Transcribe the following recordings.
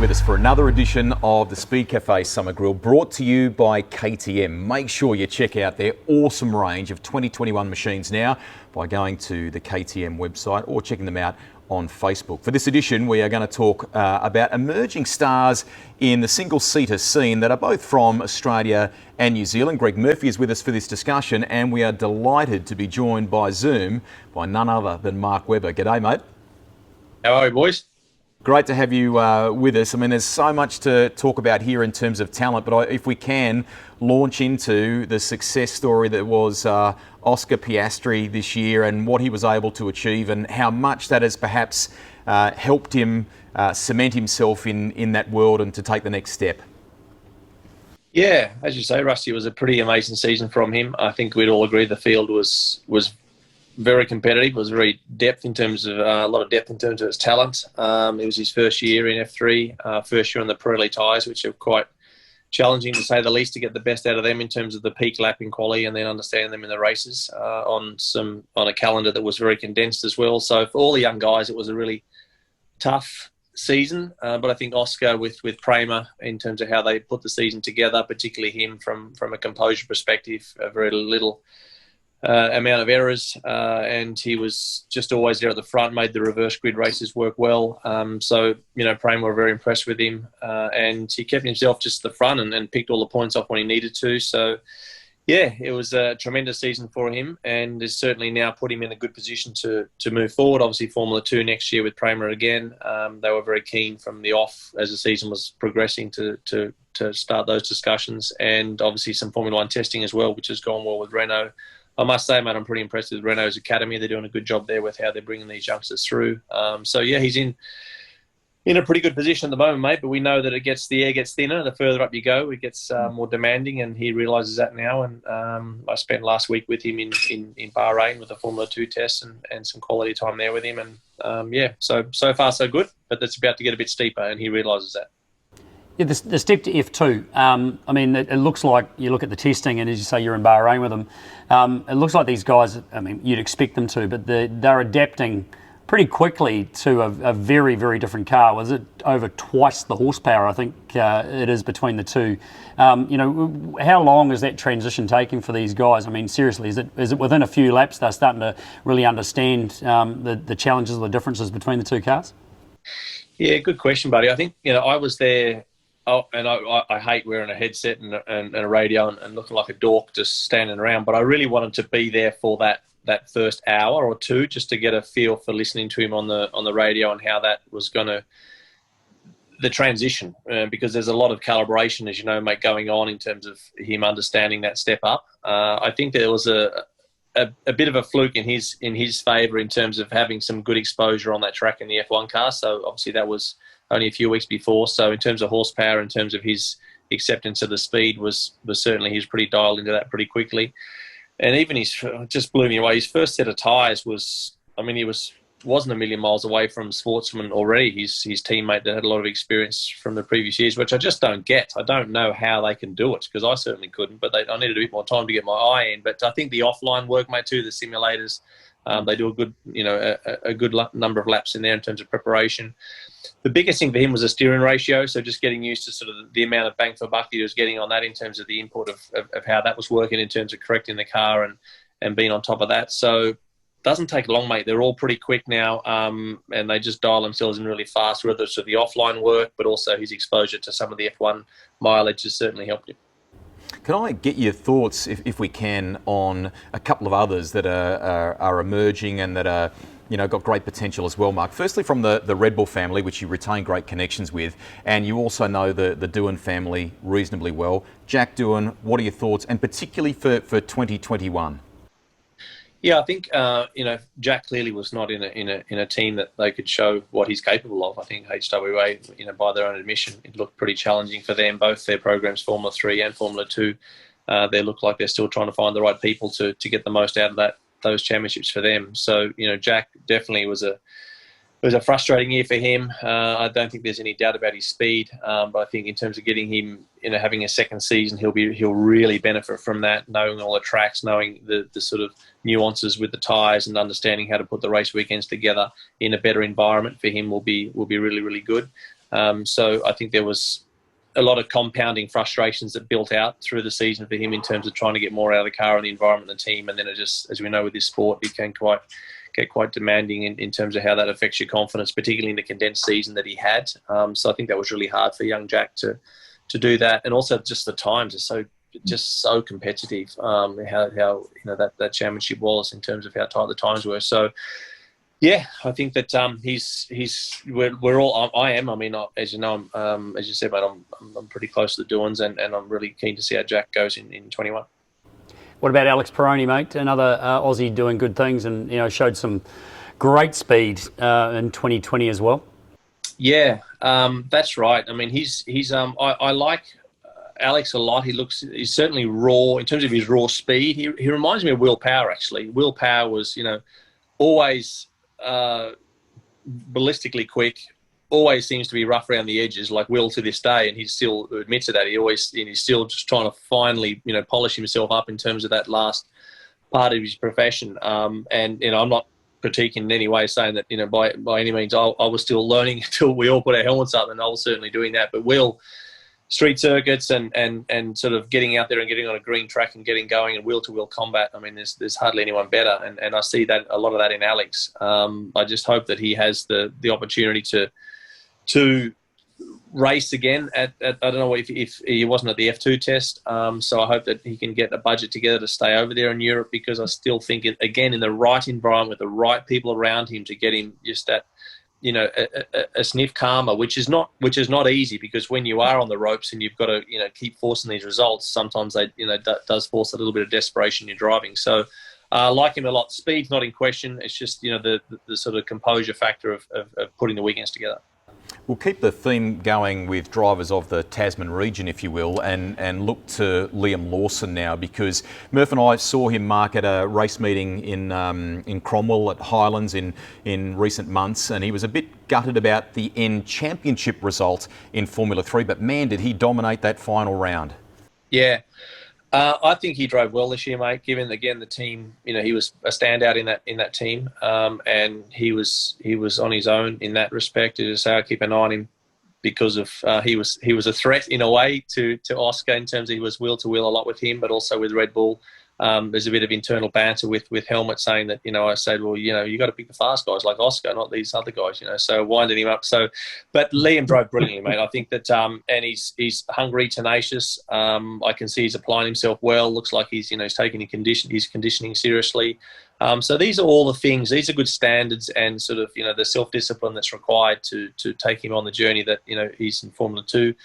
with us for another edition of the Speed Cafe Summer Grill, brought to you by KTM. Make sure you check out their awesome range of 2021 machines now by going to the KTM website or checking them out on Facebook. For this edition, we are going to talk about emerging stars in the single-seater scene that are both from Australia and New Zealand. Greg Murphy is with us for this discussion, and we are delighted to be joined by Zoom by none other than Mark Webber. G'day, mate. How are you, boys? Great to have you with us. I mean, there's so much to talk about here in terms of talent, but if we can launch into the success story that was Oscar Piastri this year and what he was able to achieve and how much that has perhaps helped him cement himself in that world and to take the next step. Yeah, as you say, Rusty, it was a pretty amazing season from him. I think we'd all agree the field was very competitive. It was very depth in terms of a lot of depth in terms of its talent. It was his first year in F3, first year on the Pirelli tyres, which are quite challenging to say the least to get the best out of them in terms of the peak lapping quality and then understanding them in the races on a calendar that was very condensed as well. So for all the young guys, it was a really tough season. But I think Oscar with Prema in terms of how they put the season together, particularly him from a composure perspective, a very little amount of errors, and he was just always there at the front, made the reverse grid races work well. So, Prema were very impressed with him, and he kept himself just at the front and picked all the points off when he needed to. So, yeah, it was a tremendous season for him, and has certainly now put him in a good position to move forward. Obviously, Formula 2 next year with Prema again. They were very keen from the off as the season was progressing to start those discussions, and obviously some Formula 1 testing as well, which has gone well with Renault. I must say, mate, I'm pretty impressed with Renault's academy. They're doing a good job there with how they're bringing these youngsters through. So, yeah, he's in a pretty good position at the moment, mate, but we know that the air gets thinner. The further up you go, it gets more demanding, and he realises that now. And I spent last week with him in Bahrain with the Formula 2 tests and some quality time there with him. And, so far so good, but that's about to get a bit steeper, and he realises that. Yeah, the step to F2, I mean, it looks like you look at the testing, and as you say, you're in Bahrain with them. It looks like these guys, I mean, you'd expect them to, but they're adapting pretty quickly to a very, very different car. Was it over twice the horsepower, I think it is, between the two? How long is that transition taking for these guys? I mean, seriously, is it within a few laps they're starting to really understand the challenges or the differences between the two cars? Yeah, good question, buddy. I think, I was there. Oh, and I hate wearing a headset and a radio and looking like a dork just standing around. But I really wanted to be there for that first hour or two, just to get a feel for listening to him on the radio and how that was the transition, because there's a lot of calibration, as you know, mate, going on in terms of him understanding that step up. I think there was a bit of a fluke in his favour in terms of having some good exposure on that track in the F1 car. So obviously that was only a few weeks before. So in terms of horsepower, in terms of his acceptance of the speed, was certainly he was pretty dialed into that pretty quickly. And even just blew me away. His first set of tyres wasn't a million miles away from Sportsman already. His teammate that had a lot of experience from the previous years, which I just don't get. I don't know how they can do it, because I certainly couldn't, but I needed a bit more time to get my eye in. But I think the offline work, mate, too, the simulators, they do a good number of laps in there in terms of preparation. The biggest thing for him was the steering ratio, so just getting used to sort of the amount of bang for buck he was getting on that in terms of the input of how that was working in terms of correcting the car and being on top of that. So doesn't take long, mate. They're all pretty quick now, and they just dial themselves in really fast, whether it's the offline work, but also his exposure to some of the F1 mileage has certainly helped him. Can I get your thoughts, if we can, on a couple of others that are emerging and that are, got great potential as well, Mark? Firstly, from the Red Bull family, which you retain great connections with, and you also know the Doohan family reasonably well. Jack Doohan, what are your thoughts, and particularly for 2021? Yeah, I think Jack clearly was not in a team that they could show what he's capable of. I think HWA, by their own admission, it looked pretty challenging for them. Both their programs, Formula 3 and Formula 2, they look like they're still trying to find the right people to get the most out of those championships for them. So Jack definitely was a frustrating year for him. I don't think there's any doubt about his speed, but I think in terms of getting him, having a second season, he'll really benefit from that, knowing all the tracks, knowing the sort of nuances with the tyres, and understanding how to put the race weekends together in a better environment for him will be really, really good. So I think there was a lot of compounding frustrations that built out through the season for him in terms of trying to get more out of the car and the environment and the team. And then it just, as we know with this sport, it can get quite demanding in terms of how that affects your confidence, particularly in the condensed season that he had. So I think that was really hard for young Jack to do that. And also just the times are so competitive, how that championship was in terms of how tight the times were. So yeah, I think that we're all. I am. I mean, as you know, as you said, mate, I'm pretty close to the Doones, and I'm really keen to see how Jack goes in 21. What about Alex Peroni, mate? Another Aussie doing good things, and showed some great speed in 2020 as well. Yeah, that's right. I mean, I like Alex a lot. He's certainly raw in terms of his raw speed. He reminds me of Will Power, actually. Will Power was always ballistically quick, always seems to be rough around the edges, like Will to this day, and he still admits to that. He's still just trying to finally polish himself up in terms of that last part of his profession. And I'm not critiquing in any way, saying that by any means I was still learning until we all put our helmets up, and I was certainly doing that. But Will, street circuits and sort of getting out there and getting on a green track and getting going and wheel-to-wheel combat. I mean, there's hardly anyone better, and I see that a lot of that in Alex. I just hope that he has the opportunity to race again at I don't know if he wasn't at the F2 test. So I hope that he can get a budget together to stay over there in Europe, because I still think again in the right environment with the right people around him to get him just that. A sniff calmer, which is not easy, because when you are on the ropes and you've got to keep forcing these results, sometimes they does force a little bit of desperation in your driving. So I like him a lot. Speed's not in question. It's just the sort of composure factor of putting the weekends together. We'll keep the theme going with drivers of the Tasman region, if you will, and look to Liam Lawson now, because Murph and I saw him mark at a race meeting in Cromwell at Highlands in recent months, and he was a bit gutted about the end championship result in Formula 3, but man, did he dominate that final round. Yeah. I think he drove well this year, mate. Given again the team, he was a standout in that team, and he was on his own in that respect. As I say, I keep an eye on him because of he was a threat in a way to Oscar in terms of he was wheel to wheel a lot with him, but also with Red Bull. There's a bit of internal banter with Helmut saying that, I said, well, you got to pick the fast guys like Oscar, not these other guys, so winding him up. So, but Liam drove brilliantly, mate. I think that, and he's hungry, tenacious. I can see he's applying himself well. Looks like he's taking his conditioning seriously. So these are all the things. These are good standards, and sort of the self-discipline that's required to take him on the journey that he's in Formula 2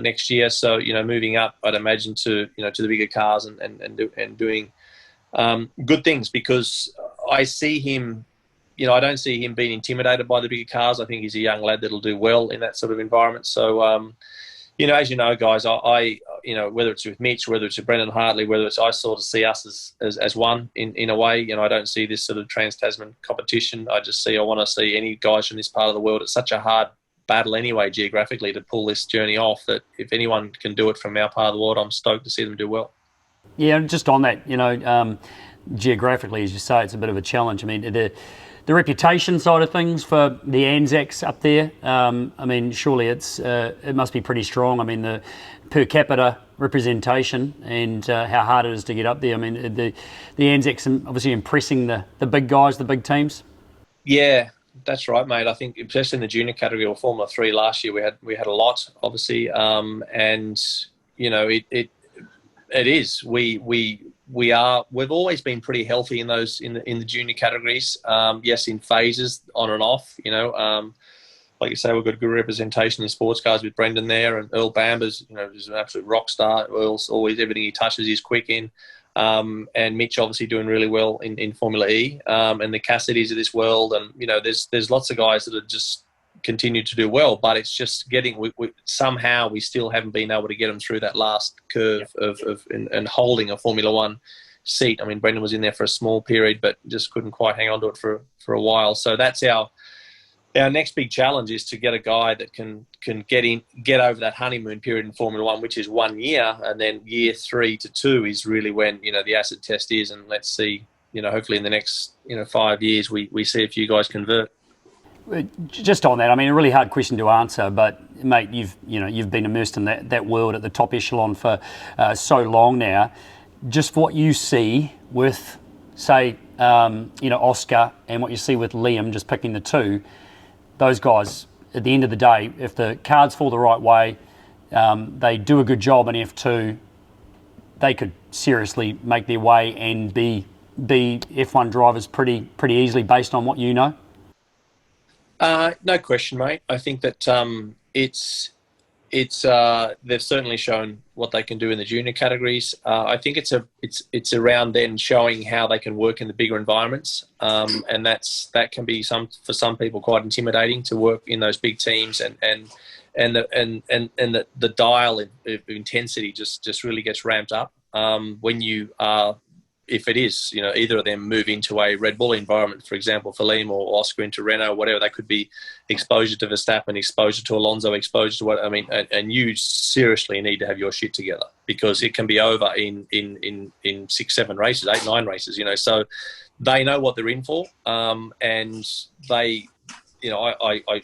next year. So moving up, I'd imagine to the bigger cars and doing good things, because I see him. I don't see him being intimidated by the bigger cars. I think he's a young lad that'll do well in that sort of environment. So as you know, guys, I whether it's with Mitch, whether it's with Brendan Hartley, whether it's, I sort of see us as one in a way. I don't see this sort of trans-Tasman competition. I want to see any guys from this part of the world. It's such a hard battle anyway geographically to pull this journey off, that if anyone can do it from our part of the world, I'm stoked to see them do well. Yeah, just on that, geographically, as you say, it's a bit of a challenge. I mean, the reputation side of things for the Anzacs up there, surely it must be pretty strong. I mean, the per capita representation and how hard it is to get up there. I mean, the Anzacs obviously impressing the big guys, the big teams. Yeah, that's right, mate. I think especially in the junior category or Formula 3 last year, we had a lot, obviously, and it is. We've always been pretty healthy in the junior categories. Yes, in phases, on and off. Like you say, we've got good representation in sports cars with Brendan there, and Earl Bamber's is an absolute rock star. Earl's always, everything he touches he's quick in. And Mitch obviously doing really well in Formula E, and the Cassidys of this world, and there's lots of guys that have just continued to do well, but it's just getting somehow we still haven't been able to get them through that last curve and holding a Formula One seat. I mean, Brendan was in there for a small period, but just couldn't quite hang on to it for a while. So that's our next big challenge, is to get a guy that can get over that honeymoon period in Formula One, which is 1 year, and then year 3 to 2 is really when the acid test is, and let's see, hopefully in the next 5 years we see a few guys convert. Just on that, I mean, a really hard question to answer, but mate, you've been immersed in that world at the top echelon for so long now. Just what you see with, say, Oscar, and what you see with Liam, just picking the two, those guys, at the end of the day, if the cards fall the right way, they do a good job in F2, they could seriously make their way and be F1 drivers pretty easily based on what you know? No question, mate. I think that they've certainly shown what they can do in the junior categories. I think it's around then showing how they can work in the bigger environments, and that can be for some people quite intimidating to work in those big teams, and the dial of intensity just really gets ramped up when you are. If it is, either of them move into a Red Bull environment, for example, for Liam, or Oscar into Renault, whatever, that could be exposure to Verstappen, exposure to Alonso, exposure to and you seriously need to have your shit together, because it can be over in 6, 7 races, 8, 9 races, so they know what they're in for. And they, I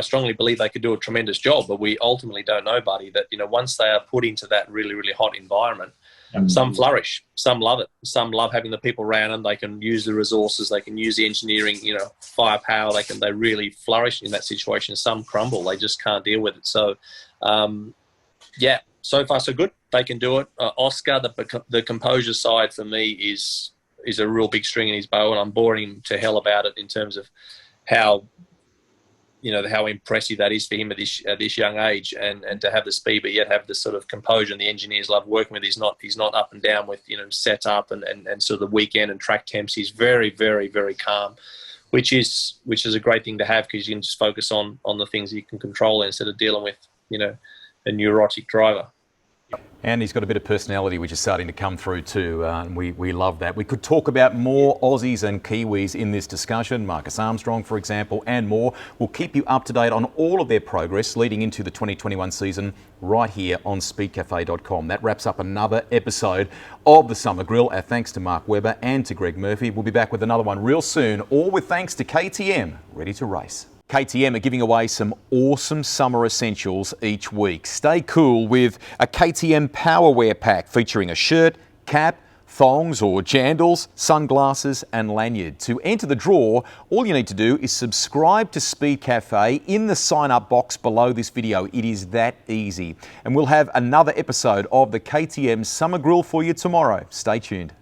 strongly believe they could do a tremendous job, but we ultimately don't know, buddy, that, once they are put into that really, really hot environment, some flourish, some love it, some love having the people around them. They can use the resources, they can use the engineering, firepower. They really flourish in that situation. Some crumble, they just can't deal with it. So, so far so good. They can do it. Oscar, the composure side for me is a real big string in his bow, and I'm boring him to hell about it in terms of how impressive that is for him at this young age, and to have the speed but yet have the sort of composure, and the engineers love working with. He's not up and down with setup and sort of the weekend and track temps. He's very, very, very calm, which is a great thing to have, because you can just focus on the things you can control instead of dealing with a neurotic driver. And he's got a bit of personality, which is starting to come through too, and we love that. We could talk about more Aussies and Kiwis in this discussion, Marcus Armstrong, for example, and more. We'll keep you up to date on all of their progress leading into the 2021 season right here on speedcafe.com. That wraps up another episode of the Summer Grill. Our thanks to Mark Webber and to Greg Murphy. We'll be back with another one real soon, all with thanks to KTM, ready to race. KTM are giving away some awesome summer essentials each week. Stay cool with a KTM Powerwear pack featuring a shirt, cap, thongs or jandals, sunglasses and lanyard. To enter the draw, all you need to do is subscribe to Speed Cafe in the sign up box below this video. It is that easy. And we'll have another episode of the KTM Summer Grill for you tomorrow. Stay tuned.